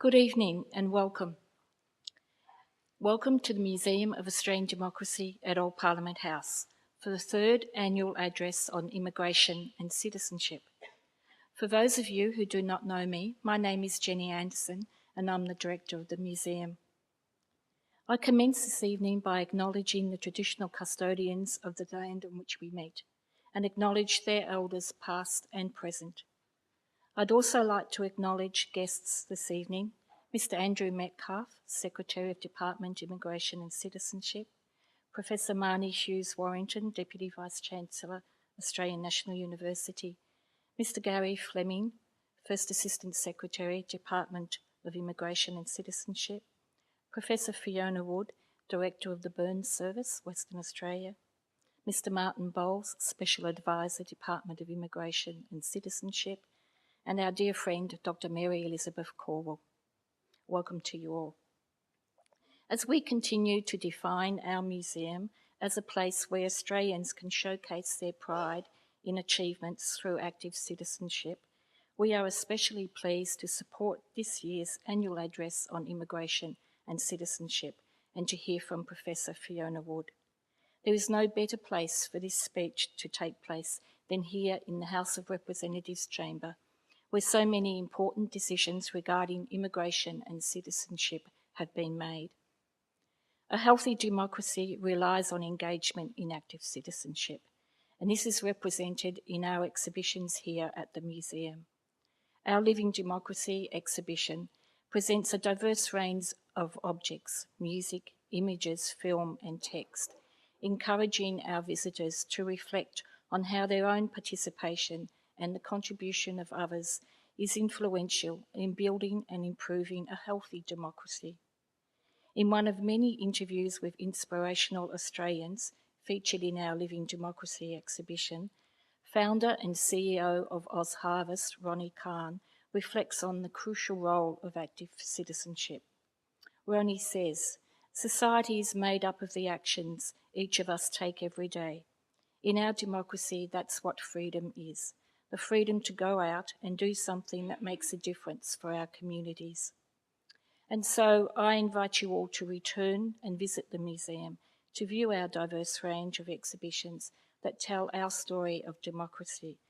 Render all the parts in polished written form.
Good evening and welcome. Welcome to the Museum of Australian Democracy at Old Parliament House for the third annual address on immigration and citizenship. For those of you who do not know me, my name is Jenny Anderson and I'm the Director of the Museum. I commence this evening by acknowledging the traditional custodians of the land on which we meet and acknowledge their elders past and present. I'd also like to acknowledge guests this evening, Mr Andrew Metcalfe, Secretary of Department, Immigration and Citizenship, Professor Marnie Hughes-Warrington, Deputy Vice-Chancellor, Australian National University, Mr Gary Fleming, First Assistant Secretary, Department of Immigration and Citizenship, Professor Fiona Wood, Director of the Burns Service, Western Australia, Mr Martin Bowles, Special Advisor, Department of Immigration and Citizenship, and our dear friend, Dr Mary Elizabeth Corwell. Welcome to you all. As we continue to define our museum as a place where Australians can showcase their pride in achievements through active citizenship, we are especially pleased to support this year's annual address on immigration and citizenship and to hear from Professor Fiona Wood. There is no better place for this speech to take place than here in the House of Representatives chamber, where so many important decisions regarding immigration and citizenship have been made. A healthy democracy relies on engagement in active citizenship, and this is represented in our exhibitions here at the museum. Our Living Democracy exhibition presents a diverse range of objects, music, images, film and text, encouraging our visitors to reflect on how their own participation and the contribution of others is influential in building and improving a healthy democracy. In one of many interviews with inspirational Australians featured in our Living Democracy exhibition, founder and CEO of Oz Harvest, Ronnie Khan, reflects on the crucial role of active citizenship. Ronnie says, "Society is made up of the actions each of us take every day. In our democracy, that's what freedom is. The freedom to go out and do something that makes a difference for our communities." And so I invite you all to return and visit the museum to view our diverse range of exhibitions that tell our story of democracy,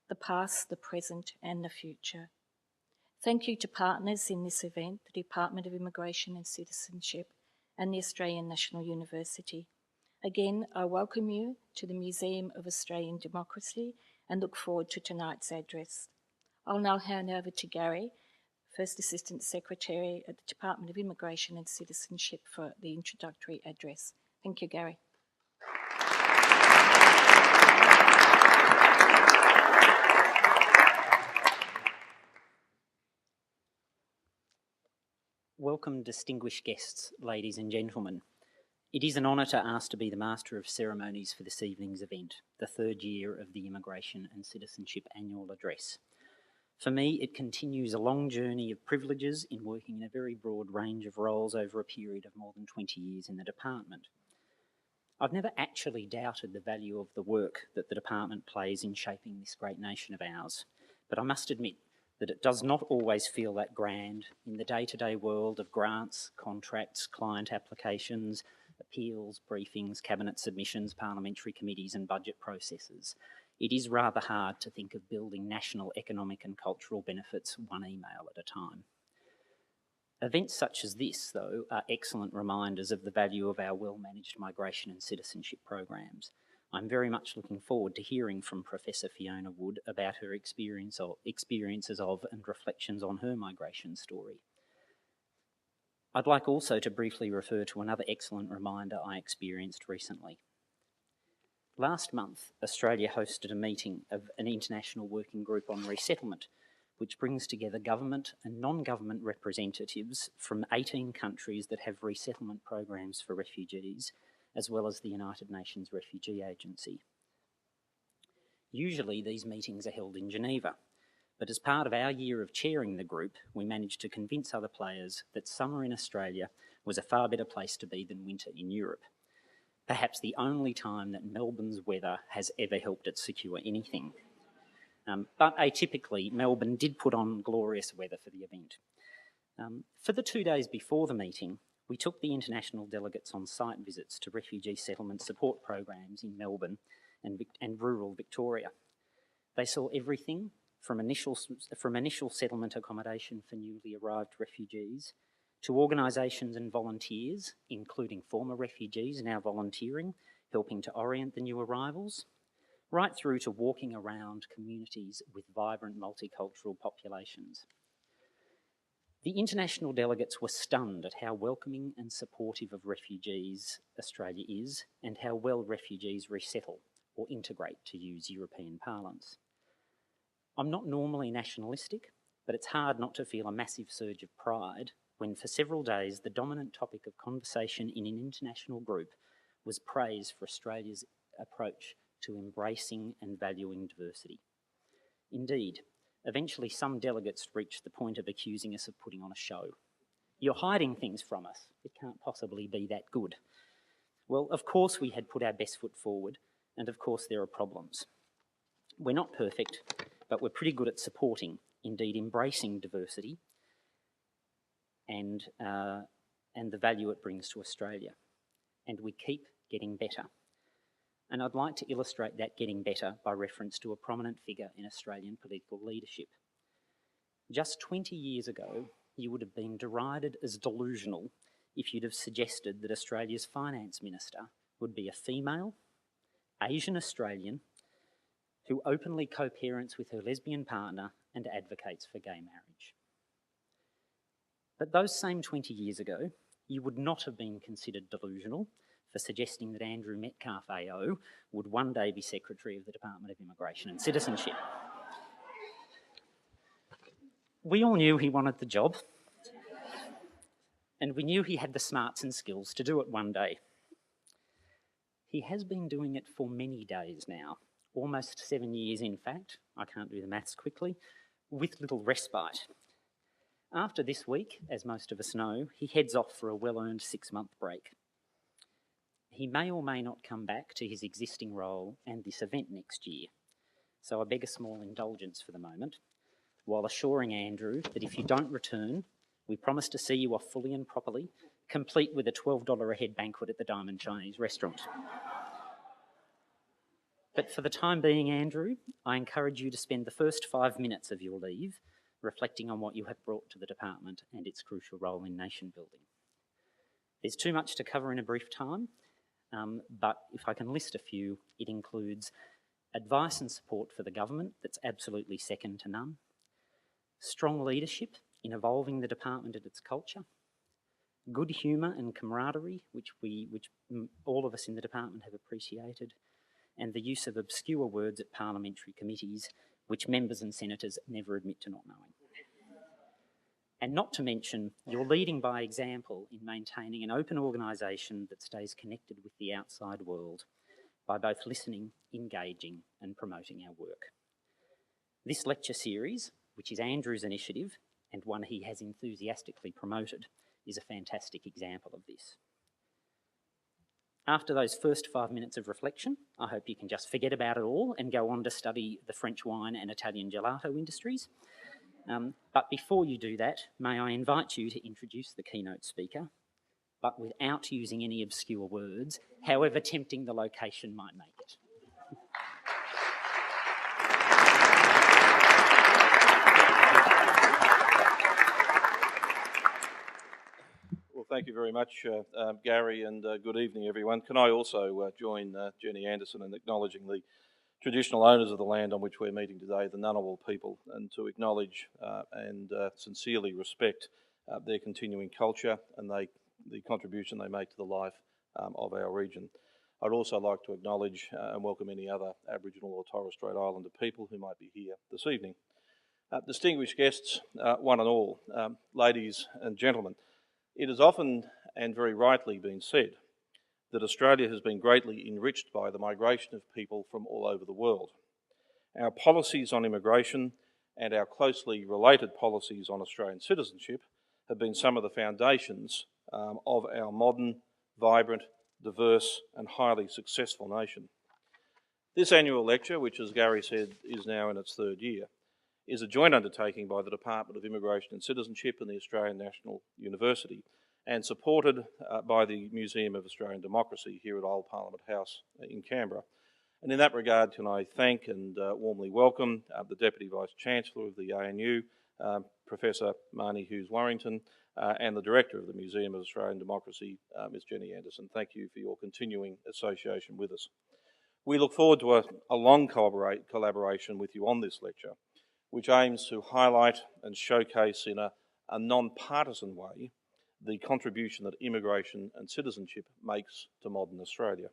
the past, the present and the future. Thank you to partners in this event, the Department of Immigration and Citizenship and the Australian National University. Again, I welcome you to the Museum of Australian Democracy and look forward to tonight's address. I'll now hand over to Gary, First Assistant Secretary at the Department of Immigration and Citizenship, for the introductory address. Thank you, Gary. Welcome, distinguished guests, ladies and gentlemen. It is an honour to ask to be the Master of Ceremonies for this evening's event, the third year of the Immigration and Citizenship Annual Address. For me, it continues a long journey of privileges in working in a very broad range of roles over a period of more than 20 years in the department. I've never actually doubted the value of the work that the department plays in shaping this great nation of ours, but I must admit that it does not always feel that grand in the day-to-day world of grants, contracts, client applications, appeals, briefings, cabinet submissions, parliamentary committees and budget processes. It is rather hard to think of building national economic and cultural benefits one email at a time. Events such as this, though, are excellent reminders of the value of our well-managed migration and citizenship programs. I'm very much looking forward to hearing from Professor Fiona Wood about her experiences of and reflections on her migration story. I'd like also to briefly refer to another excellent reminder I experienced recently. Last month, Australia hosted a meeting of an international working group on resettlement, which brings together government and non-government representatives from 18 countries that have resettlement programs for refugees, as well as the United Nations Refugee Agency. Usually these meetings are held in Geneva, but as part of our year of chairing the group, we managed to convince other players that summer in Australia was a far better place to be than winter in Europe. Perhaps the only time that Melbourne's weather has ever helped it secure anything. But atypically, Melbourne did put on glorious weather for the event. For the 2 days before the meeting, we took the international delegates on site visits to refugee settlement support programs in Melbourne and rural Victoria. They saw everything from initial settlement accommodation for newly arrived refugees to organisations and volunteers, including former refugees now volunteering, helping to orient the new arrivals, right through to walking around communities with vibrant multicultural populations. The international delegates were stunned at how welcoming and supportive of refugees Australia is and how well refugees resettle or integrate, to use European parlance. I'm not normally nationalistic, but it's hard not to feel a massive surge of pride when for several days the dominant topic of conversation in an international group was praise for Australia's approach to embracing and valuing diversity. Indeed, eventually some delegates reached the point of accusing us of putting on a show. You're hiding things from us. It can't possibly be that good. Well, of course we had put our best foot forward, and of course there are problems. We're not perfect, but we're pretty good at supporting, indeed embracing diversity and the value it brings to Australia. And we keep getting better. And I'd like to illustrate that getting better by reference to a prominent figure in Australian political leadership. Just 20 years ago, you would have been derided as delusional if you'd have suggested that Australia's finance minister would be a female, Asian Australian, who openly co-parents with her lesbian partner and advocates for gay marriage. But those same 20 years ago, you would not have been considered delusional for suggesting that Andrew Metcalfe AO would one day be Secretary of the Department of Immigration and Citizenship. We all knew he wanted the job, and we knew he had the smarts and skills to do it one day. He has been doing it for many days now, almost 7 years in fact, I can't do the maths quickly, with little respite. After this week, as most of us know, he heads off for a well-earned 6-month break. He may or may not come back to his existing role and this event next year, so I beg a small indulgence for the moment, while assuring Andrew that if you don't return, we promise to see you off fully and properly, complete with a $12 a head banquet at the Diamond Chinese restaurant. But for the time being, Andrew, I encourage you to spend the first 5 minutes of your leave reflecting on what you have brought to the department and its crucial role in nation building. There's too much to cover in a brief time, but if I can list a few, it includes advice and support for the government that's absolutely second to none, strong leadership in evolving the department and its culture, good humour and camaraderie, which all of us in the department have appreciated, and the use of obscure words at parliamentary committees, which members and senators never admit to not knowing. And not to mention, you're leading by example in maintaining an open organisation that stays connected with the outside world by both listening, engaging and promoting our work. This lecture series, which is Andrew's initiative and one he has enthusiastically promoted, is a fantastic example of this. After those first 5 minutes of reflection, I hope you can just forget about it all and go on to study the French wine and Italian gelato industries. But before you do that, may I invite you to introduce the keynote speaker, but without using any obscure words, however tempting the location might make it. Well, thank you very much, Gary, and good evening, everyone. Can I also join Jenny Anderson in acknowledging the traditional owners of the land on which we're meeting today, the Ngunnawal people, and to acknowledge and sincerely respect their continuing culture and the contribution they make to the life of our region. I'd also like to acknowledge and welcome any other Aboriginal or Torres Strait Islander people who might be here this evening. Distinguished guests, one and all, ladies and gentlemen, it has often and very rightly been said that Australia has been greatly enriched by the migration of people from all over the world. Our policies on immigration and our closely related policies on Australian citizenship have been some of the foundations of our modern, vibrant, diverse and highly successful nation. This annual lecture, which as Gary said is now in its third year, is a joint undertaking by the Department of Immigration and Citizenship and the Australian National University, and supported by the Museum of Australian Democracy here at Old Parliament House in Canberra. And in that regard, can I thank and warmly welcome the Deputy Vice-Chancellor of the ANU, Professor Marnie Hughes-Warrington, and the Director of the Museum of Australian Democracy, Ms Jenny Anderson. Thank you for your continuing association with us. We look forward to a long collaboration with you on this lecture, which aims to highlight and showcase in a non-partisan way the contribution that immigration and citizenship makes to modern Australia.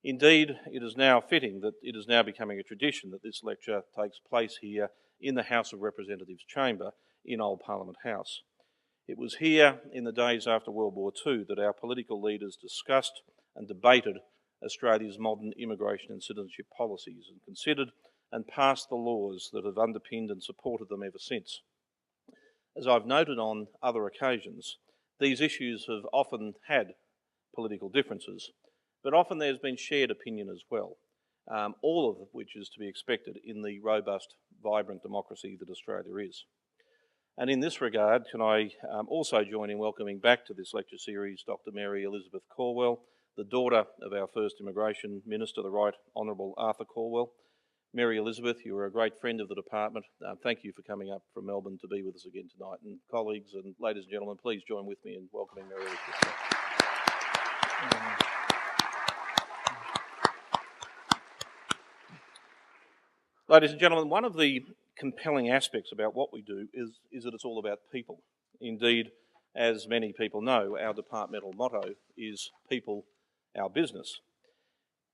Indeed, it is now fitting that it is now becoming a tradition that this lecture takes place here in the House of Representatives chamber in Old Parliament House. It was here in the days after World War II that our political leaders discussed and debated Australia's modern immigration and citizenship policies and considered and passed the laws that have underpinned and supported them ever since. As I've noted on other occasions, these issues have often had political differences, but often there's been shared opinion as well, all of which is to be expected in the robust, vibrant democracy that Australia is. And in this regard, can I also join in welcoming back to this lecture series Dr. Mary Elizabeth Caldwell, the daughter of our first Immigration Minister, the Right Honourable Arthur Caldwell. Mary Elizabeth, you are a great friend of the department. Thank you for coming up from Melbourne to be with us again tonight. And colleagues and ladies and gentlemen, please join with me in welcoming Mary Elizabeth. Ladies and gentlemen, one of the compelling aspects about what we do is that it's all about people. Indeed, as many people know, our departmental motto is people, our business.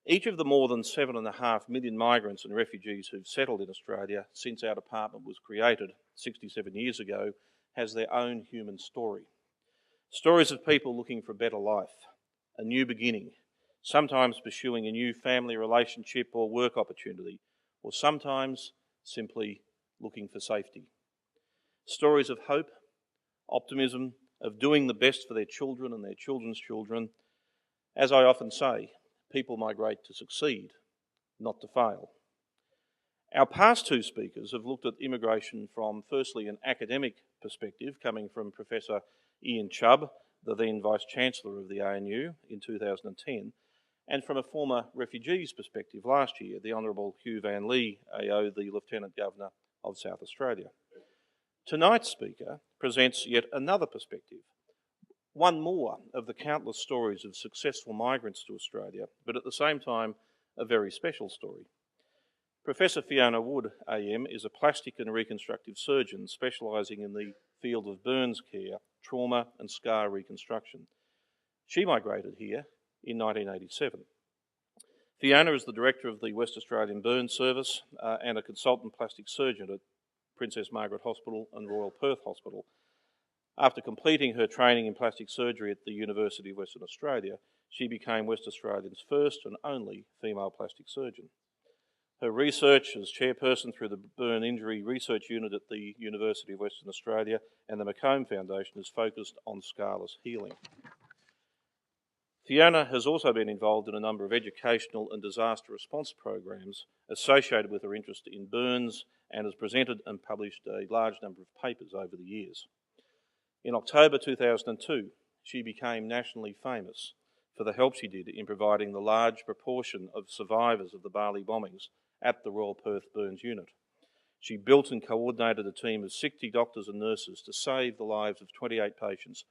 Each of the more than 7.5 million migrants and refugees who've settled in Australia since our department was created 67 years ago has their own human story. Stories of people looking for a better life, a new beginning, sometimes pursuing a new family relationship or work opportunity, or sometimes simply looking for safety. Stories of hope, optimism, of doing the best for their children and their children's children. As I often say, people migrate to succeed, not to fail. Our past two speakers have looked at immigration from firstly an academic perspective, coming from Professor Ian Chubb, the then Vice-Chancellor of the ANU in 2010, and from a former refugees perspective last year, the Honourable Hugh Van Lee, AO, the Lieutenant Governor of South Australia. Tonight's speaker presents yet another perspective, one more of the countless stories of successful migrants to Australia, but at the same time, a very special story. Professor Fiona Wood, AM, is a plastic and reconstructive surgeon specialising in the field of burns care, trauma and scar reconstruction. She migrated here in 1987. Fiona is the director of the West Australian Burns Service and a consultant plastic surgeon at Princess Margaret Hospital and Royal Perth Hospital. After completing her training in plastic surgery at the University of Western Australia, she became West Australia's first and only female plastic surgeon. Her research as chairperson through the Burn Injury Research Unit at the University of Western Australia and the McComb Foundation is focused on scarless healing. Fiona has also been involved in a number of educational and disaster response programs associated with her interest in burns and has presented and published a large number of papers over the years. In October 2002, she became nationally famous for the help she did in providing the large proportion of survivors of the Bali bombings at the Royal Perth Burns Unit. She built and coordinated a team of 60 doctors and nurses to save the lives of 28 patients,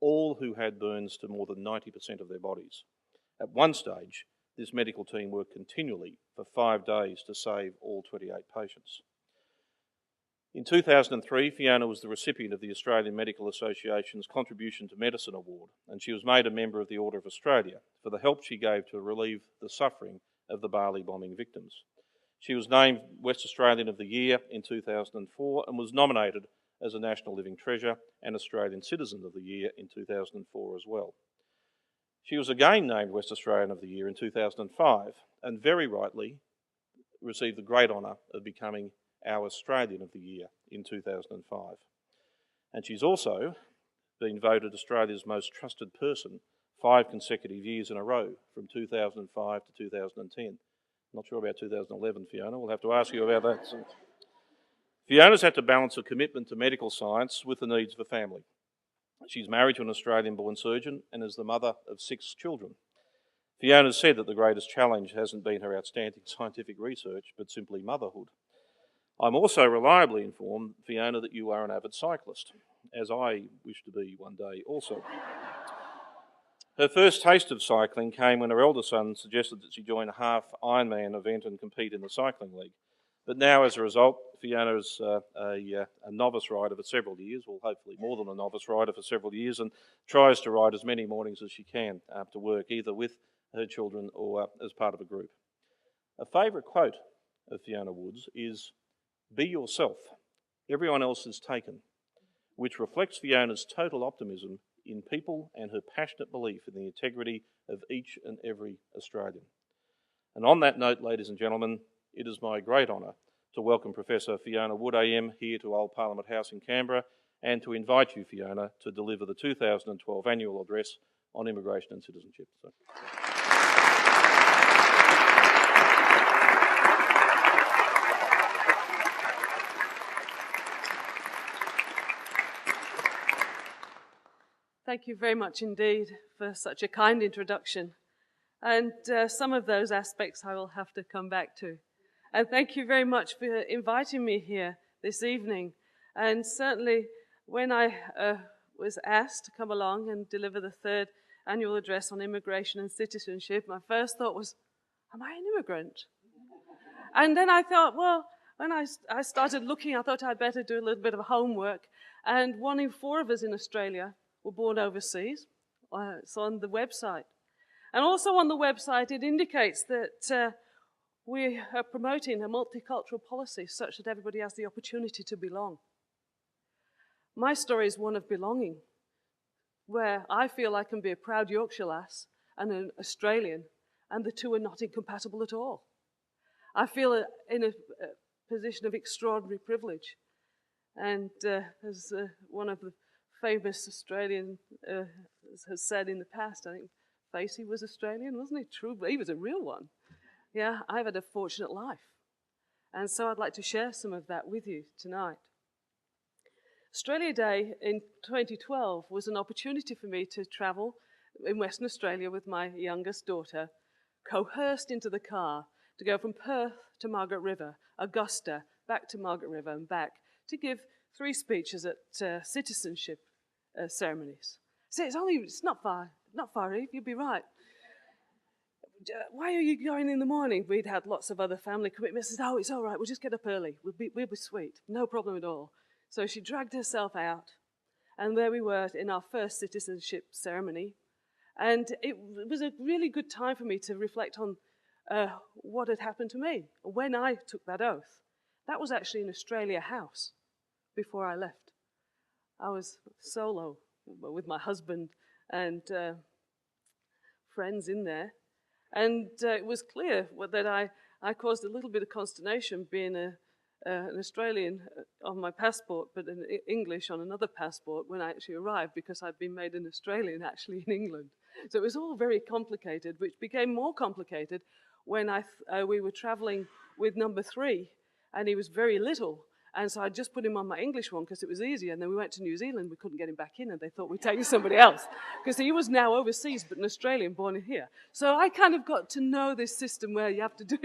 all who had burns to more than 90% of their bodies. At one stage, this medical team worked continually for 5 days to save all 28 patients. In 2003, Fiona was the recipient of the Australian Medical Association's Contribution to Medicine Award, and she was made a member of the Order of Australia for the help she gave to relieve the suffering of the Bali bombing victims. She was named West Australian of the Year in 2004 and was nominated as a National Living Treasure and Australian Citizen of the Year in 2004 as well. She was again named West Australian of the Year in 2005 and very rightly received the great honour of becoming our Australian of the Year in 2005. And she's also been voted Australia's most trusted person 5 consecutive years in a row from 2005 to 2010. Not sure about 2011, Fiona. We'll have to ask you about that. Fiona's had to balance a commitment to medical science with the needs of a family. She's married to an Australian-born surgeon and is the mother of 6 children. Fiona said that the greatest challenge hasn't been her outstanding scientific research, but simply motherhood. I'm also reliably informed, Fiona, that you are an avid cyclist, as I wish to be one day also. Her first taste of cycling came when her elder son suggested that she join a half Ironman event and compete in the cycling league. But now, as a result, Fiona is a novice rider for several years, well, hopefully more than a novice rider for several years, and tries to ride as many mornings as she can to work, either with her children or as part of a group. A favourite quote of Fiona Wood's is, "Be yourself, everyone else is taken," which reflects Fiona's total optimism in people and her passionate belief in the integrity of each and every Australian. And on that note, ladies and gentlemen, it is my great honour to welcome Professor Fiona Wood AM here to Old Parliament House in Canberra and to invite you, Fiona, to deliver the 2012 Annual Address on Immigration and Citizenship. So. Thank you very much indeed for such a kind introduction. And some of those aspects I will have to come back to. And thank you very much for inviting me here this evening. And certainly when I was asked to come along and deliver the 3rd Annual Address on Immigration and Citizenship, my first thought was, am I an immigrant? And then I thought, well, when I started looking, I thought I'd better do a little bit of homework. And 1 in 4 of us in Australia were born overseas. It's on the website. And also on the website, it indicates that we are promoting a multicultural policy such that everybody has the opportunity to belong. My story is one of belonging, where I feel I can be a proud Yorkshire lass and an Australian, and the two are not incompatible at all. I feel in a position of extraordinary privilege. And as one of the famous Australian has said in the past, I think Facey was Australian, wasn't he? True, but he was a real one. Yeah, I've had a fortunate life. And so I'd like to share some of that with you tonight. Australia Day in 2012 was an opportunity for me to travel in Western Australia with my youngest daughter, coerced into the car to go from Perth to Margaret River, Augusta, back to Margaret River and back, to give 3 speeches at citizenship ceremonies. So it's not far, Eve, you'd be right. Why are you going in the morning? We'd had lots of other family commitments. I said, oh, it's all right, we'll just get up early. We'll be sweet, no problem at all. So she dragged herself out, and there we were in our first citizenship ceremony. And it was a really good time for me to reflect on what had happened to me when I took that oath. That was actually in Australia House before I left. I was solo with my husband and friends in there. And it was clear that I caused a little bit of consternation being an Australian on my passport, but an English on another passport when I actually arrived, because I'd been made an Australian actually in England. So it was all very complicated, which became more complicated when we were traveling with number 3, and he was very little. And so I just put him on my English one because it was easier. And then we went to New Zealand. We couldn't get him back in, and they thought we'd take somebody else because he was now overseas, but an Australian born in here. So I kind of got to know this system where you have to do,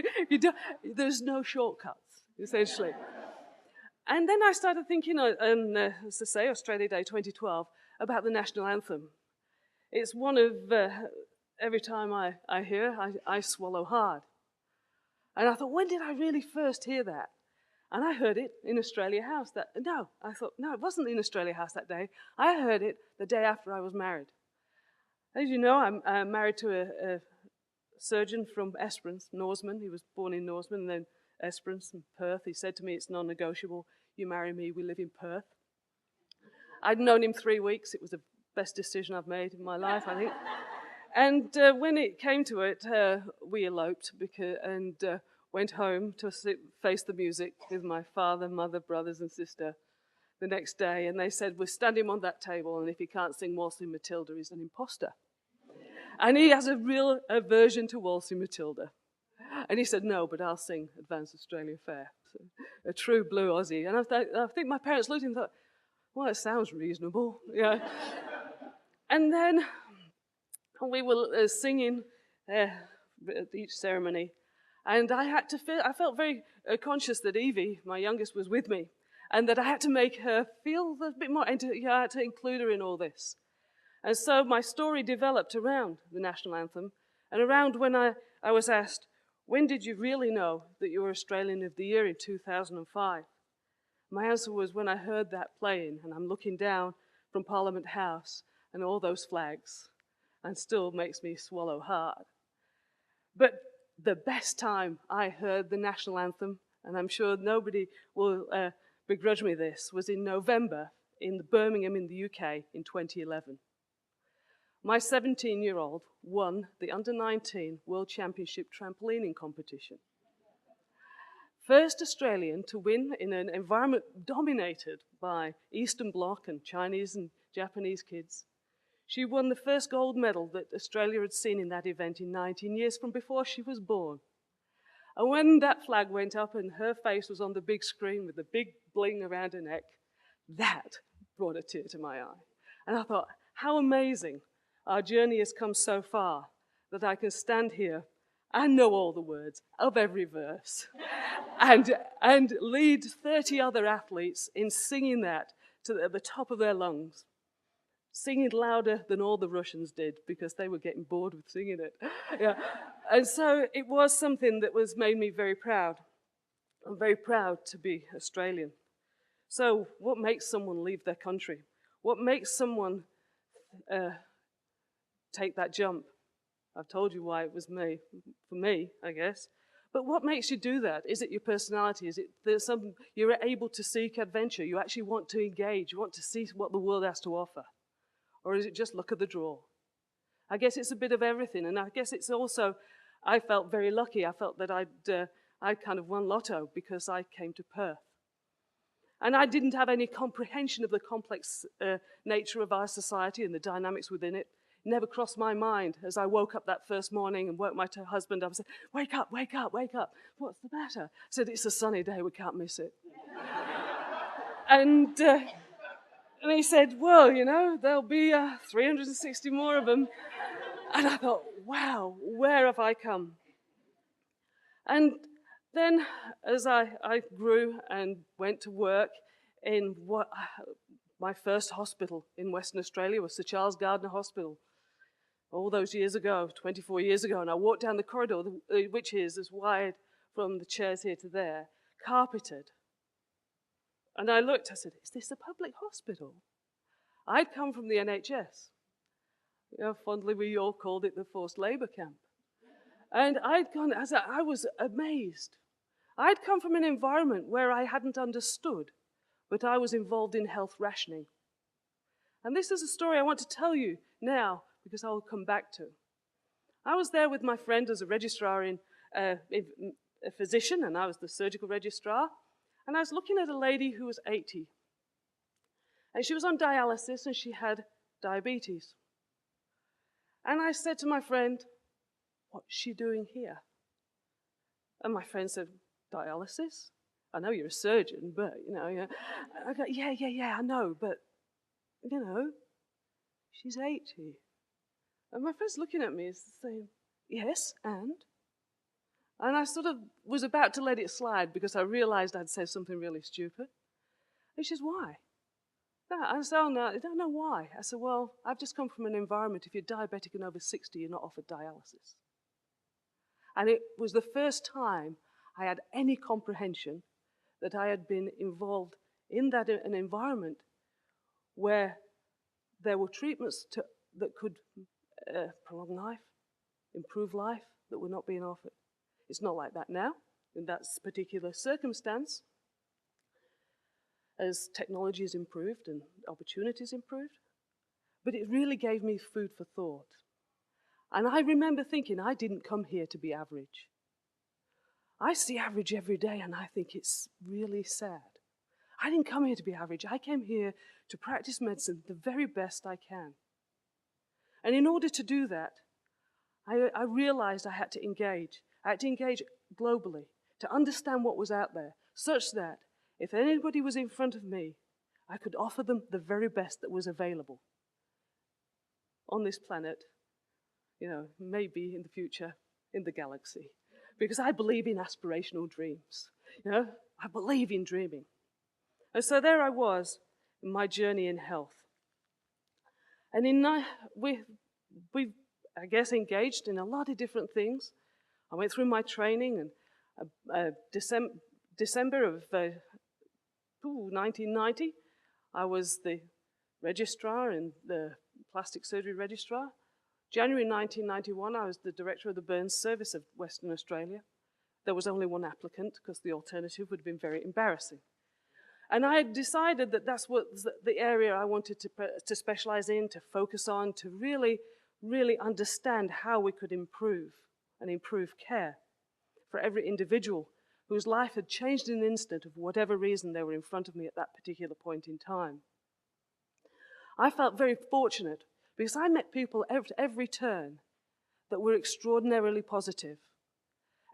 there's no shortcuts, essentially. And then I started thinking, as I say, Australia Day 2012, about the national anthem. It's one of, every time I hear, I swallow hard. And I thought, when did I really first hear that? And I heard it in Australia House I thought, no, it wasn't in Australia House that day. I heard it the day after I was married. As you know, I'm married to a surgeon from Esperance, Norseman. He was born in Norseman, and then Esperance and Perth. He said to me, it's non-negotiable. You marry me, we live in Perth. I'd known him 3 weeks. It was the best decision I've made in my life, I think. And when it came to it, we eloped and went home to face the music with my father, mother, brothers and sister the next day. And they said, we'll stand him on that table, and if he can't sing Waltzing Matilda, he's an imposter. And he has a real aversion to Waltzing Matilda. And he said, no, but I'll sing Advance Australia Fair. a true blue Aussie. And I think my parents looked at him and thought, well, it sounds reasonable. Yeah. And then we were singing at each ceremony. And I felt very conscious that Evie, my youngest, was with me. And that I had to make her feel a bit more, I had to include her in all this. And so my story developed around the national anthem and around when I was asked, when did you really know that you were Australian of the Year in 2005? My answer was when I heard that playing, and I'm looking down from Parliament House and all those flags, and still makes me swallow hard. But the best time I heard the national anthem, and I'm sure nobody will begrudge me this, was in November in Birmingham in the UK in 2011. My 17-year-old won the Under-19 World Championship trampolining competition. First Australian to win in an environment dominated by Eastern Bloc and Chinese and Japanese kids. She won the first gold medal that Australia had seen in that event in 19 years from before she was born. And when that flag went up and her face was on the big screen with the big bling around her neck, that brought a tear to my eye. And I thought, how amazing our journey has come so far that I can stand here and know all the words of every verse and lead 30 other athletes in singing that at the top of their lungs, singing louder than all the Russians did because they were getting bored with singing it. Yeah. And so it was something that made me very proud. I'm very proud to be Australian. So what makes someone leave their country? What makes someone take that jump? I've told you why it was for me, I guess. But what makes you do that? Is it your personality? Is it you're able to seek adventure? You actually want to engage. You want to see what the world has to offer. Or is it just luck of the draw? I guess it's a bit of everything. And I guess it's also, I felt very lucky. I felt that I'd kind of won lotto because I came to Perth. And I didn't have any comprehension of the complex nature of our society and the dynamics within it. It never crossed my mind as I woke up that first morning and woke my husband up and said, wake up, wake up, wake up. What's the matter? I said, it's a sunny day, we can't miss it. And he said, well, you know, there'll be 360 more of them. And I thought, wow, where have I come? And then as I grew and went to work in my first hospital in Western Australia was Sir Charles Gardner Hospital. All those years ago, 24 years ago, and I walked down the corridor, which is as wide from the chairs here to there, carpeted. And I looked, I said, is this a public hospital? I'd come from the NHS. You know, fondly we all called it the forced labour camp. And I was amazed. I'd come from an environment where I hadn't understood, but I was involved in health rationing. And this is a story I want to tell you now, because I'll come back to. I was there with my friend as a registrar a physician, and I was the surgical registrar, and I was looking at a lady who was 80. And she was on dialysis, and she had diabetes. And I said to my friend, what's she doing here? And my friend said, dialysis? I know you're a surgeon, but, you know, yeah. I go, yeah, I know, but, you know, she's 80. And my friend's looking at me and saying, yes, and? And I sort of was about to let it slide because I realized I'd said something really stupid. And she says, why? I said, oh, no, I don't know why. I said, well, I've just come from an environment, if you're diabetic and over 60, you're not offered dialysis. And it was the first time I had any comprehension that I had been involved in an environment where there were treatments that could prolong life, improve life, that were not being offered. It's not like that now, in that particular circumstance. As technology has improved and opportunities improved. But it really gave me food for thought. And I remember thinking, I didn't come here to be average. I see average every day and I think it's really sad. I didn't come here to be average. I came here to practice medicine the very best I can. And in order to do that, I realized I had to engage. I had to engage globally, to understand what was out there, such that if anybody was in front of me, I could offer them the very best that was available on this planet, maybe in the future, in the galaxy. Because I believe in aspirational dreams. I believe in dreaming. And so there I was in my journey in health. And we've, I guess, engaged in a lot of different things. I went through my training, and December of 1990, I was the registrar and the plastic surgery registrar. January 1991, I was the director of the burns service of Western Australia. There was only one applicant because the alternative would have been very embarrassing. And I had decided that that's what the area I wanted to specialize in, to focus on, to really, really understand how we could improve care for every individual whose life had changed in an instant of whatever reason they were in front of me at that particular point in time. I felt very fortunate because I met people at every turn that were extraordinarily positive,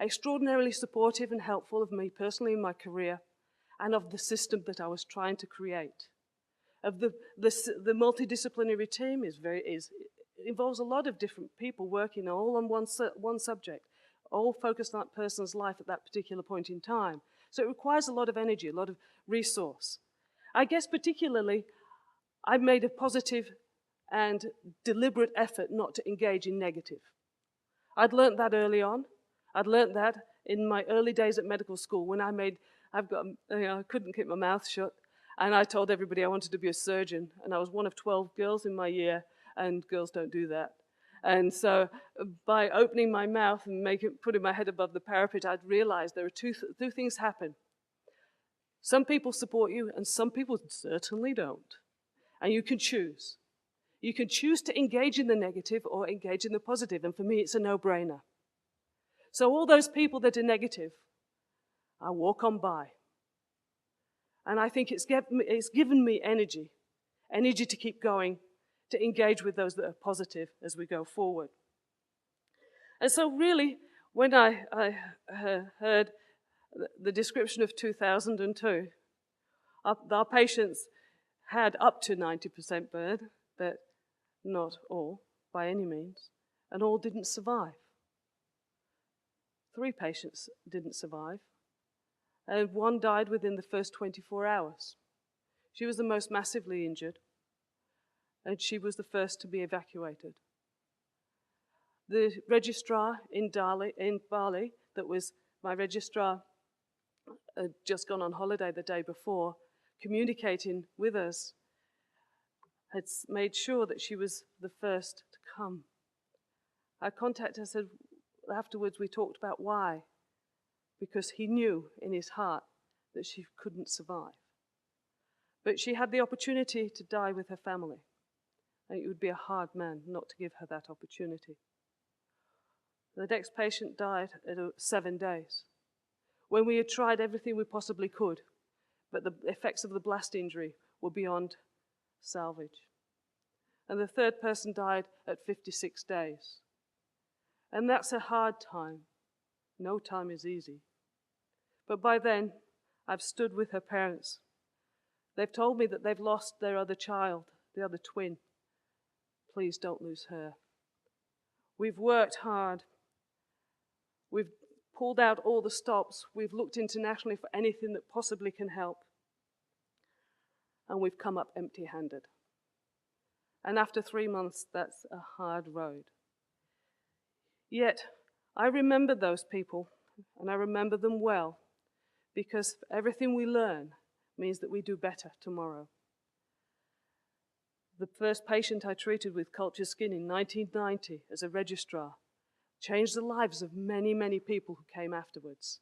extraordinarily supportive and helpful of me personally in my career and of the system that I was trying to create. Of the multidisciplinary team involves a lot of different people working all on one subject, all focused on that person's life at that particular point in time. So it requires a lot of energy, a lot of resource. I guess particularly, I made a positive and deliberate effort not to engage in negative. I'd learnt that early on. I'd learnt that in my early days at medical school when I couldn't keep my mouth shut, and I told everybody I wanted to be a surgeon, and I was one of 12 girls in my year, and girls don't do that. And so by opening my mouth and putting my head above the parapet, I'd realized there are two things happen. Some people support you, and some people certainly don't. And you can choose. You can choose to engage in the negative or engage in the positive, and for me, it's a no-brainer. So all those people that are negative, I walk on by. And I think it's given me energy to keep going, to engage with those that are positive as we go forward. And so really, when I heard the description of 2002, our patients had up to 90% burn, but not all, by any means, and all didn't survive. 3 patients didn't survive, and 1 died within the first 24 hours. She was the most massively injured, and she was the first to be evacuated. The registrar in Bali, that was my registrar, had just gone on holiday the day before, communicating with us, had made sure that she was the first to come. I contacted her, said, afterwards we talked about why, because he knew in his heart that she couldn't survive. But she had the opportunity to die with her family, and it would be a hard man not to give her that opportunity. The next patient died at 7 days, when we had tried everything we possibly could, but the effects of the blast injury were beyond salvage. And the third person died at 56 days. And that's a hard time. No time is easy. But by then, I've stood with her parents. They've told me that they've lost their other child, the other twin. Please don't lose her. We've worked hard. We've pulled out all the stops. We've looked internationally for anything that possibly can help. And we've come up empty-handed. And after 3 months, that's a hard road. Yet, I remember those people, and I remember them well, because everything we learn means that we do better tomorrow. The first patient I treated with culture skin in 1990 as a registrar changed the lives of many, many people who came afterwards.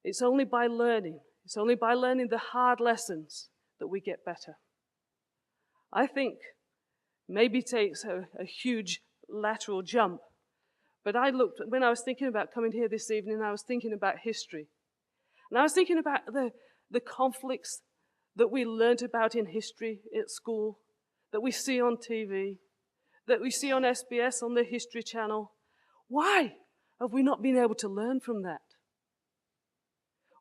It's only by learning the hard lessons that we get better. I think maybe it takes a huge lateral jump, but when I was thinking about coming here this evening, I was thinking about history. And I was thinking about the conflicts that we learned about in history at school, that we see on TV, that we see on SBS, on the History Channel. Why have we not been able to learn from that?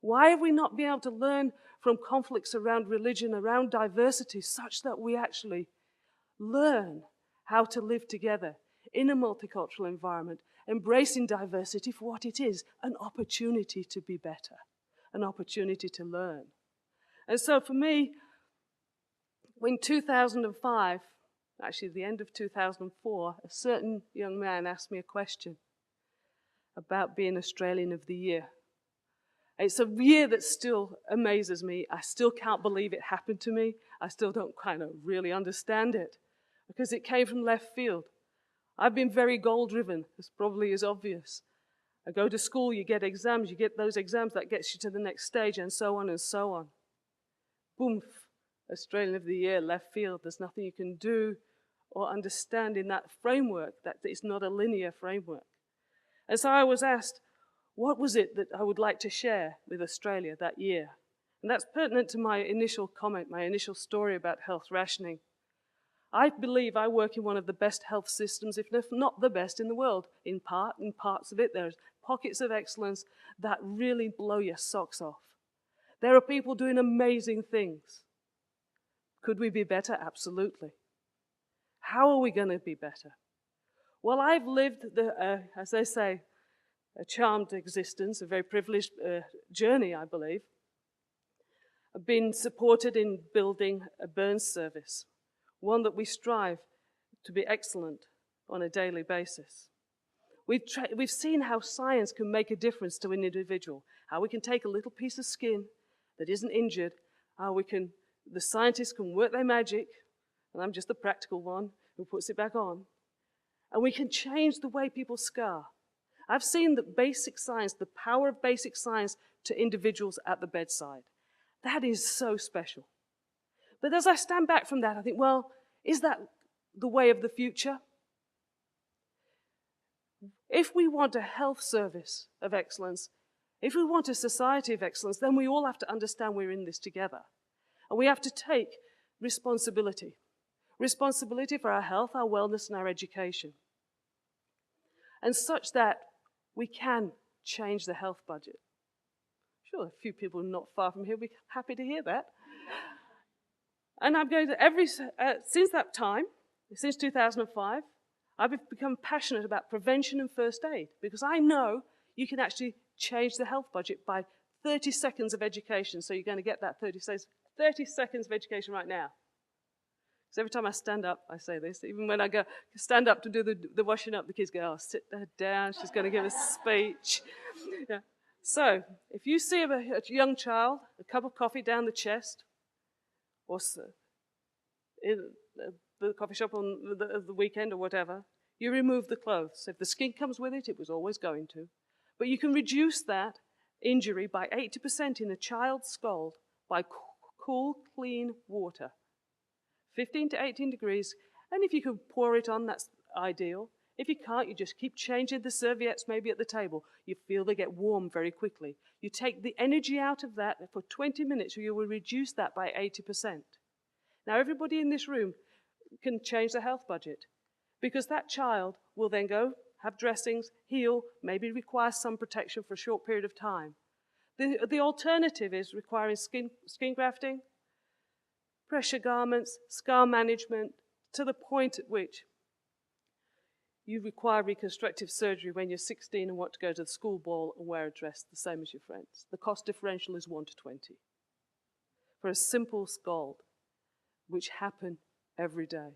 Why have we not been able to learn from conflicts around religion, around diversity, such that we actually learn how to live together in a multicultural environment, embracing diversity for what it is, an opportunity to be better, an opportunity to learn. And so for me, in 2005, actually the end of 2004, a certain young man asked me a question about being Australian of the Year. It's a year that still amazes me. I still can't believe it happened to me. I still don't kind of really understand it because it came from left field. I've been very goal-driven, as probably is obvious. I go to school, you get exams, you get those exams, that gets you to the next stage, and so on and so on. Boom, Australian of the Year, left field. There's nothing you can do or understand in that framework, that it's not a linear framework. And so I was asked, what was it that I would like to share with Australia that year? And that's pertinent to my initial comment, my initial story about health rationing. I believe I work in one of the best health systems, if not the best in the world. In parts of it, there's pockets of excellence that really blow your socks off. There are people doing amazing things. Could we be better? Absolutely. How are we going to be better? Well, I've lived, as they say, a charmed existence, a very privileged journey, I believe. I've been supported in building a burns service, one that we strive to be excellent on a daily basis. We've seen how science can make a difference to an individual, how we can take a little piece of skin that isn't injured, how the scientists can work their magic, and I'm just the practical one who puts it back on, and we can change the way people scar. I've seen that basic science, the power of basic science to individuals at the bedside. That is so special. But as I stand back from that, I think, well, is that the way of the future? If we want a health service of excellence, if we want a society of excellence, then we all have to understand we're in this together. And we have to take responsibility. Responsibility for our health, our wellness, and our education. And such that we can change the health budget. Sure, a few people not far from here will be happy to hear that. And I'm going to, since that time, since 2005, I've become passionate about prevention and first aid because I know you can actually change the health budget by 30 seconds of education. So you're going to get that 30 seconds of education right now. Because every time I stand up, I say this. Even when I go stand up to do the washing up, the kids go, oh, sit her down. She's going to give a speech. Yeah. So if you see a young child, a cup of coffee down the chest, or in the coffee shop on the weekend or whatever, you remove the clothes. If the skin comes with it, it was always going to. But you can reduce that injury by 80% in a child's scald by cool, clean water. 15 to 18 degrees, and if you can pour it on, that's ideal. If you can't, you just keep changing the serviettes maybe at the table. You feel they get warm very quickly. You take the energy out of that for 20 minutes, or you will reduce that by 80%. Now, everybody in this room can change the health budget because that child will then go, have dressings, heal, maybe require some protection for a short period of time. The alternative is requiring skin grafting, pressure garments, scar management, to the point at which you require reconstructive surgery when you're 16 and want to go to the school ball and wear a dress the same as your friends. The cost differential is 1 to 20 for a simple scald, which happen every day.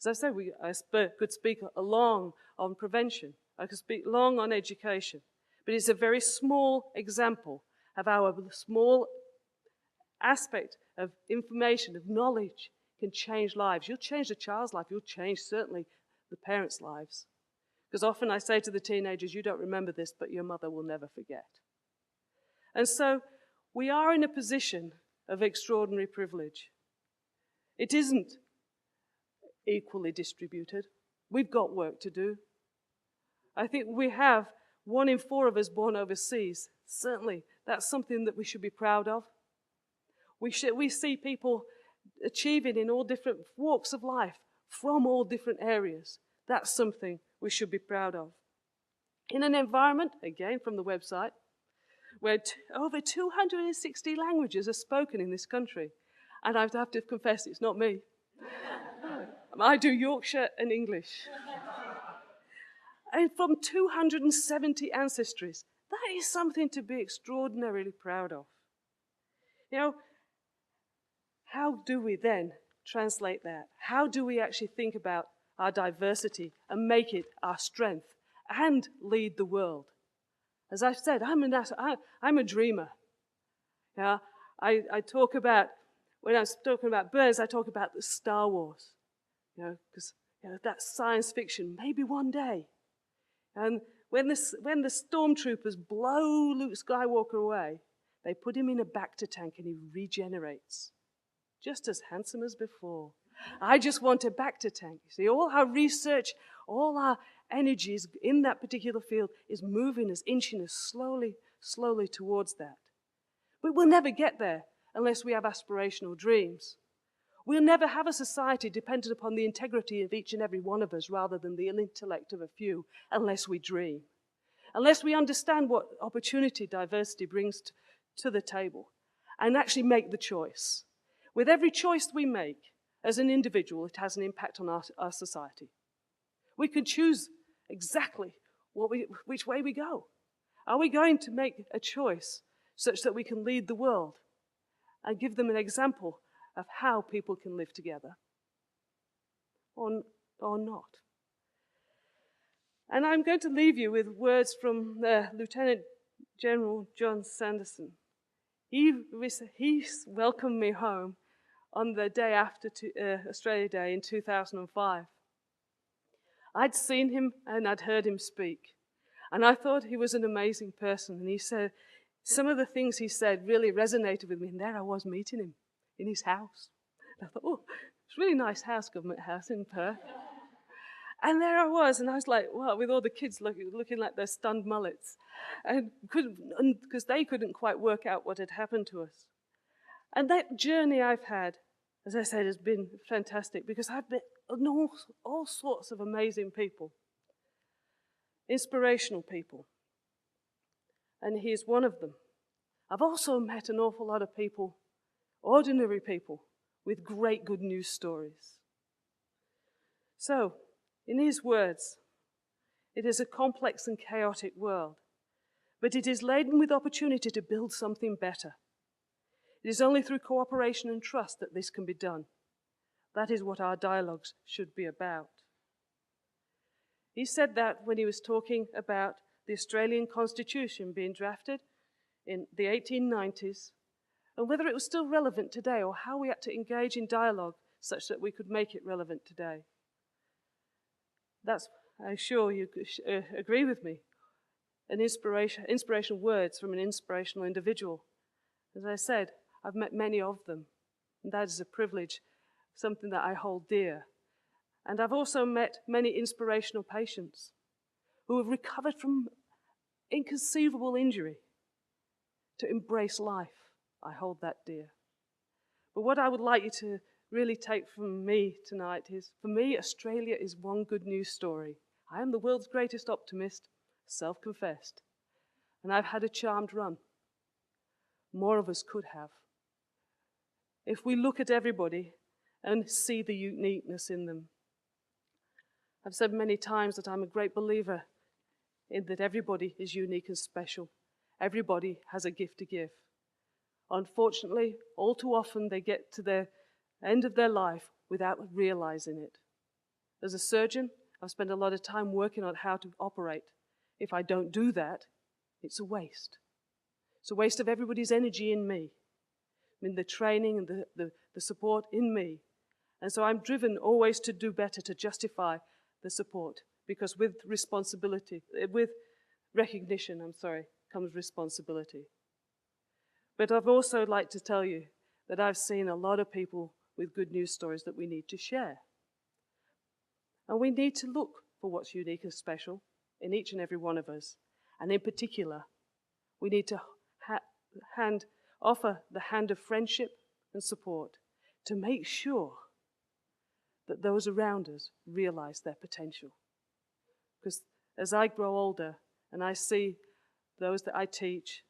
As I said, I could speak long on prevention. I could speak long on education. But it's a very small example of how a small aspect of information, of knowledge, can change lives. You'll change the child's life. You'll change, certainly, the parents' lives. Because often I say to the teenagers, you don't remember this, but your mother will never forget. And so we are in a position of extraordinary privilege. It isn't equally distributed. We've got work to do. I think we have 1 in 4 of us born overseas. Certainly, that's something that we should be proud of. We see people achieving in all different walks of life from all different areas. That's something we should be proud of. In an environment, again from the website, where over 260 languages are spoken in this country. And I have to confess, it's not me. I do Yorkshire and English. And from 270 ancestries, that is something to be extraordinarily proud of. You know, how do we then translate that? How do we actually think about our diversity and make it our strength and lead the world? As I've said, I'm a dreamer. Yeah, I talk about, when I'm talking about birds, I talk about the Star Wars. You know, because that's science fiction, maybe one day. And when the stormtroopers blow Luke Skywalker away, they put him in a Bacta tank and he regenerates, just as handsome as before. I just want a Bacta tank. You see, all our research, all our energies in that particular field is moving us, inching us slowly towards that. But we'll never get there unless we have aspirational dreams. We'll never have a society dependent upon the integrity of each and every one of us rather than the intellect of a few, unless we dream. Unless we understand what opportunity diversity brings to the table and actually make the choice. With every choice we make as an individual, it has an impact on our society. We can choose exactly which way we go. Are we going to make a choice such that we can lead the world and give them an example of how people can live together, or not? And I'm going to leave you with words from Lieutenant General John Sanderson. He welcomed me home on the day after Australia Day in 2005. I'd seen him and I'd heard him speak, and I thought he was an amazing person. And he said, some of the things he said really resonated with me, and there I was meeting him in his house. And I thought, oh, it's a really nice house, government house in Perth. And there I was, and I was like, well, with all the kids looking like their stunned mullets, and because they couldn't quite work out what had happened to us. And that journey I've had, as I said, has been fantastic, because I've met all sorts of amazing people, inspirational people, and he's one of them. I've also met an awful lot of people, ordinary people, with great good news stories. So, in his words, it is a complex and chaotic world, but it is laden with opportunity to build something better. It is only through cooperation and trust that this can be done. That is what our dialogues should be about. He said that when he was talking about the Australian Constitution being drafted in the 1890s, and whether it was still relevant today, or how we had to engage in dialogue such that we could make it relevant today. That's, I'm sure you agree with me, inspirational words from an inspirational individual. As I said, I've met many of them, and that is a privilege, something that I hold dear. And I've also met many inspirational patients who have recovered from inconceivable injury to embrace life. I hold that dear. But what I would like you to really take from me tonight is, for me, Australia is one good news story. I am the world's greatest optimist, self-confessed, and I've had a charmed run. More of us could have. If we look at everybody and see the uniqueness in them. I've said many times that I'm a great believer in that everybody is unique and special. Everybody has a gift to give. Unfortunately, all too often they get to the end of their life without realizing it. As a surgeon, I've spent a lot of time working on how to operate. If I don't do that, it's a waste. It's a waste of everybody's energy in me. I mean, the training and the support in me. And so I'm driven always to do better, to justify the support, because with recognition, comes responsibility. But I've also like to tell you that I've seen a lot of people with good news stories that we need to share. And we need to look for what's unique and special in each and every one of us. And in particular, we need to offer the hand of friendship and support to make sure that those around us realize their potential. Because as I grow older and I see those that I teach,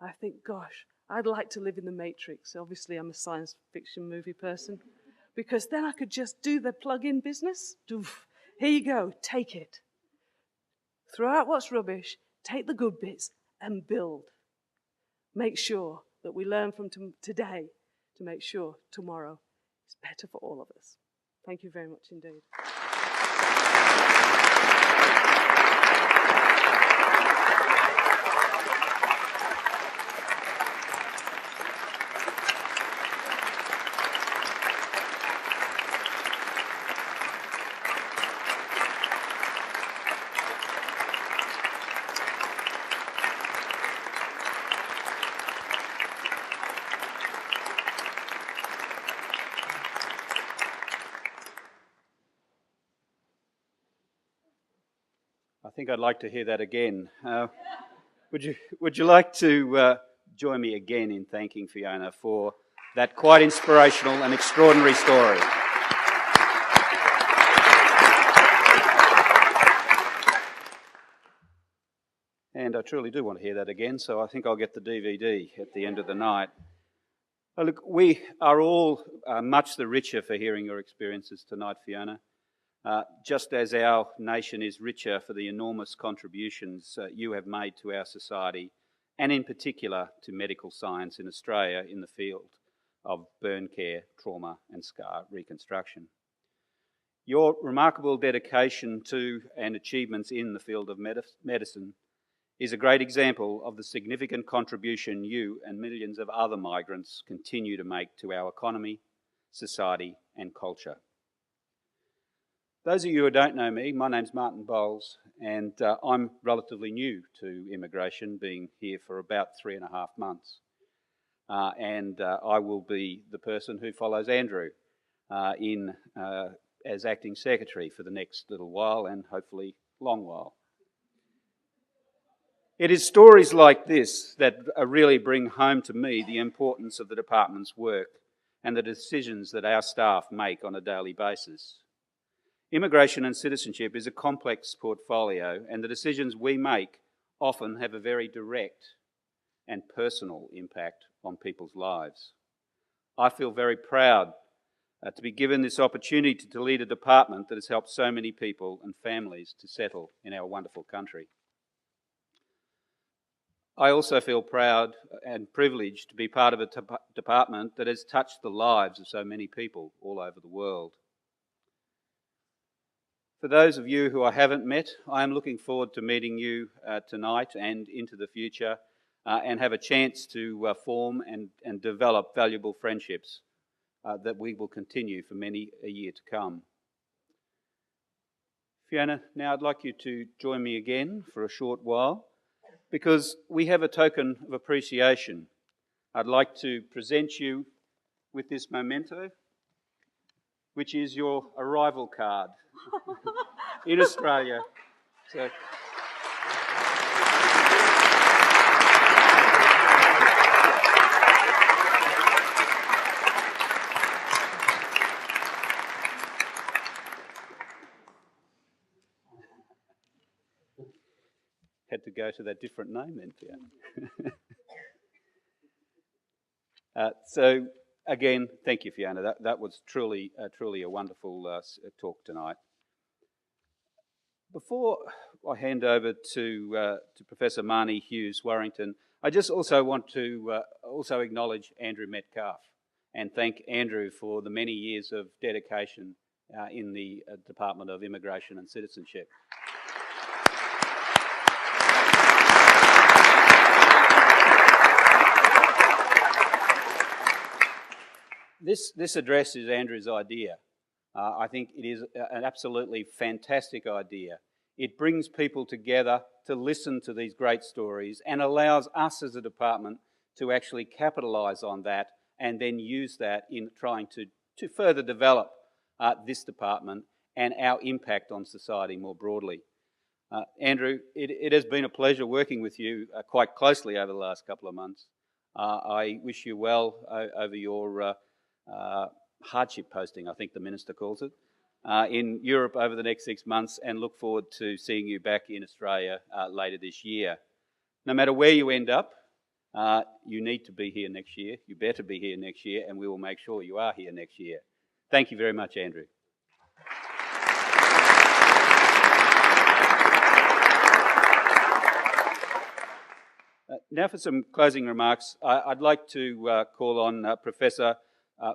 I think, gosh, I'd like to live in the Matrix. Obviously, I'm a science fiction movie person, because then I could just do the plug-in business. Doof. Here you go, take it. Throw out what's rubbish, take the good bits, and build. Make sure that we learn from today to make sure tomorrow is better for all of us. Thank you very much indeed. I think I'd like to hear that again. Would you like to join me again in thanking Fiona for that quite inspirational and extraordinary story? And I truly do want to hear that again, so I think I'll get the DVD at the end of the night. Look, we are all much the richer for hearing your experiences tonight, Fiona. Just as our nation is richer for the enormous contributions you have made to our society, and in particular to medical science in Australia in the field of burn care, trauma and scar reconstruction. Your remarkable dedication to and achievements in the field of medicine is a great example of the significant contribution you and millions of other migrants continue to make to our economy, society and culture. Those of you who don't know me, my name's Martin Bowles, and I'm relatively new to immigration, being here for about 3.5 months. I will be the person who follows Andrew as acting secretary for the next little while, and hopefully long while. It is stories like this that really bring home to me the importance of the department's work and the decisions that our staff make on a daily basis. Immigration and citizenship is a complex portfolio, and the decisions we make often have a very direct and personal impact on people's lives. I feel very proud to be given this opportunity to lead a department that has helped so many people and families to settle in our wonderful country. I also feel proud and privileged to be part of a department that has touched the lives of so many people all over the world. For those of you who I haven't met, I am looking forward to meeting you tonight and into the future and have a chance to form and develop valuable friendships that we will continue for many a year to come. Fiona, now I'd like you to join me again for a short while because we have a token of appreciation. I'd like to present you with this memento, which is your arrival card in Australia. So, had to go to that different name then, Fiona. So again, thank you, Fiona. That was truly a wonderful talk tonight. Before I hand over to Professor Marnie Hughes-Warrington, I just also want to also acknowledge Andrew Metcalf and thank Andrew for the many years of dedication in the Department of Immigration and Citizenship. This address is Andrew's idea. I think it is an absolutely fantastic idea. It brings people together to listen to these great stories and allows us as a department to actually capitalise on that and then use that in trying to further develop this department and our impact on society more broadly. Andrew, it has been a pleasure working with you quite closely over the last couple of months. I wish you well over your hardship posting, I think the Minister calls it, in Europe over the next 6 months, and look forward to seeing you back in Australia later this year. No matter where you end up, You need to be here next year. You better be here next year, and we will make sure you are here next year. Thank you very much, Andrew. Now for some closing remarks. I'd like to call on Professor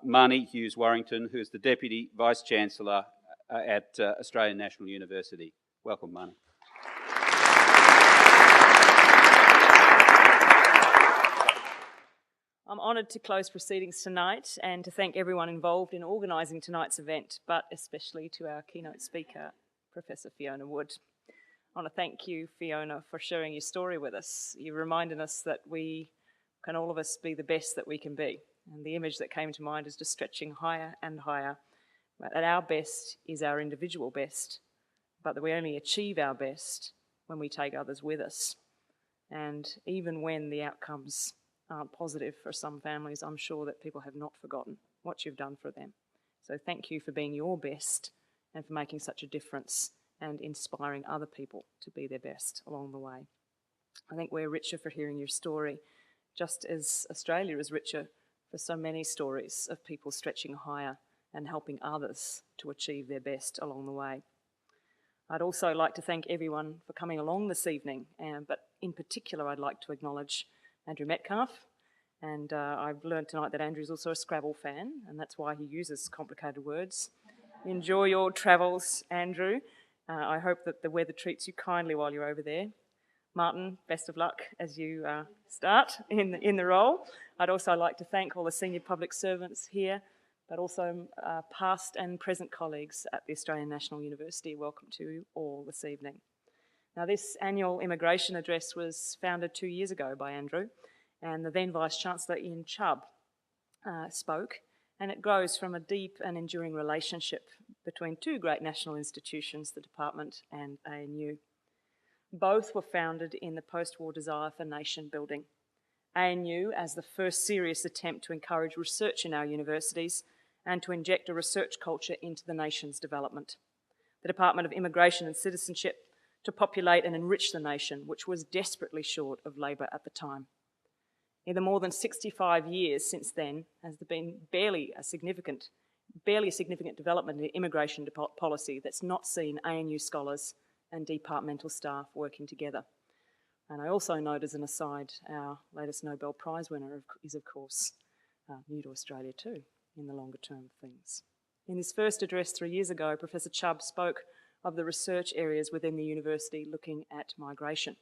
Marnie Hughes-Warrington, who is the Deputy Vice-Chancellor at Australian National University. Welcome, Marnie. I'm honoured to close proceedings tonight and to thank everyone involved in organising tonight's event, but especially to our keynote speaker, Professor Fiona Wood. I want to thank you, Fiona, for sharing your story with us. You reminded us that we can all of us be the best that we can be. And the image that came to mind is just stretching higher and higher. That our best is our individual best, but that we only achieve our best when we take others with us. And even when the outcomes aren't positive for some families, I'm sure that people have not forgotten what you've done for them. So thank you for being your best and for making such a difference and inspiring other people to be their best along the way. I think we're richer for hearing your story, just as Australia is richer for so many stories of people stretching higher and helping others to achieve their best along the way. I'd also like to thank everyone for coming along this evening, but in particular I'd like to acknowledge Andrew Metcalfe, and I've learned tonight that Andrew's also a Scrabble fan, and that's why he uses complicated words. Enjoy your travels, Andrew. I hope that the weather treats you kindly while you're over there. Martin, best of luck as you start in the role. I'd also like to thank all the senior public servants here, but also past and present colleagues at the Australian National University. Welcome to you all this evening. Now, this annual immigration address was founded 2 years ago by Andrew, and the then Vice-Chancellor Ian Chubb spoke, and it grows from a deep and enduring relationship between two great national institutions, the Department and ANU. Both were founded in the post-war desire for nation building. ANU as the first serious attempt to encourage research in our universities and to inject a research culture into the nation's development. The Department of Immigration and Citizenship to populate and enrich the nation, which was desperately short of labour at the time. In the more than 65 years since then, has there been barely a significant development in immigration policy that's not seen ANU scholars and departmental staff working together. And I also note as an aside, our latest Nobel Prize winner is of course new to Australia too, in the longer term of things. In his first address 3 years ago, Professor Chubb spoke of the research areas within the university looking at migration.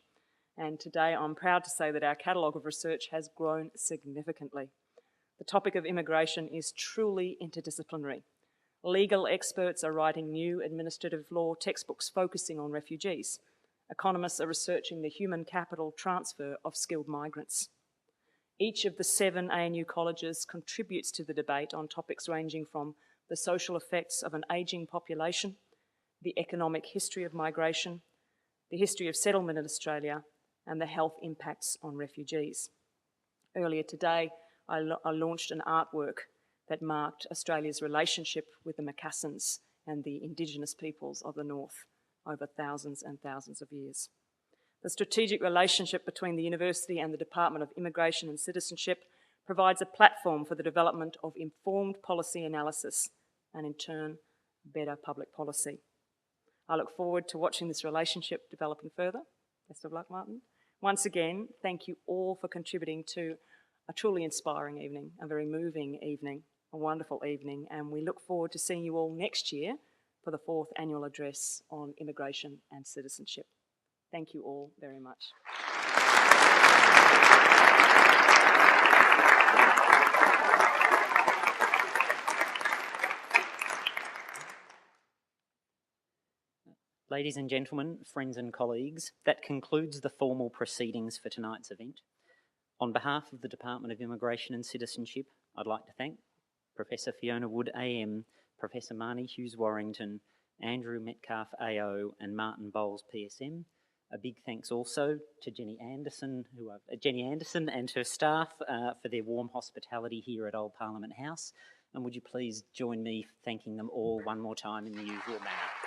And today I'm proud to say that our catalogue of research has grown significantly. The topic of immigration is truly interdisciplinary. Legal experts are writing new administrative law textbooks focusing on refugees. Economists are researching the human capital transfer of skilled migrants. Each of the 7 ANU colleges contributes to the debate on topics ranging from the social effects of an ageing population, the economic history of migration, the history of settlement in Australia, and the health impacts on refugees. Earlier today, I launched an artwork that marked Australia's relationship with the Macassans and the Indigenous peoples of the North over thousands and thousands of years. The strategic relationship between the university and the Department of Immigration and Citizenship provides a platform for the development of informed policy analysis and, in turn, better public policy. I look forward to watching this relationship developing further. Best of luck, Martin. Once again, thank you all for contributing to a truly inspiring evening, a very moving evening, a wonderful evening, and we look forward to seeing you all next year for the 4th annual address on immigration and citizenship. Thank you all very much. Ladies and gentlemen, friends and colleagues, that concludes the formal proceedings for tonight's event. On behalf of the Department of Immigration and Citizenship, I'd like to thank Professor Fiona Wood AM, Professor Marnie Hughes-Warrington, Andrew Metcalfe AO and Martin Bowles PSM. A big thanks also to Jenny Anderson and her staff for their warm hospitality here at Old Parliament House. And would you please join me thanking them all one more time in the usual manner.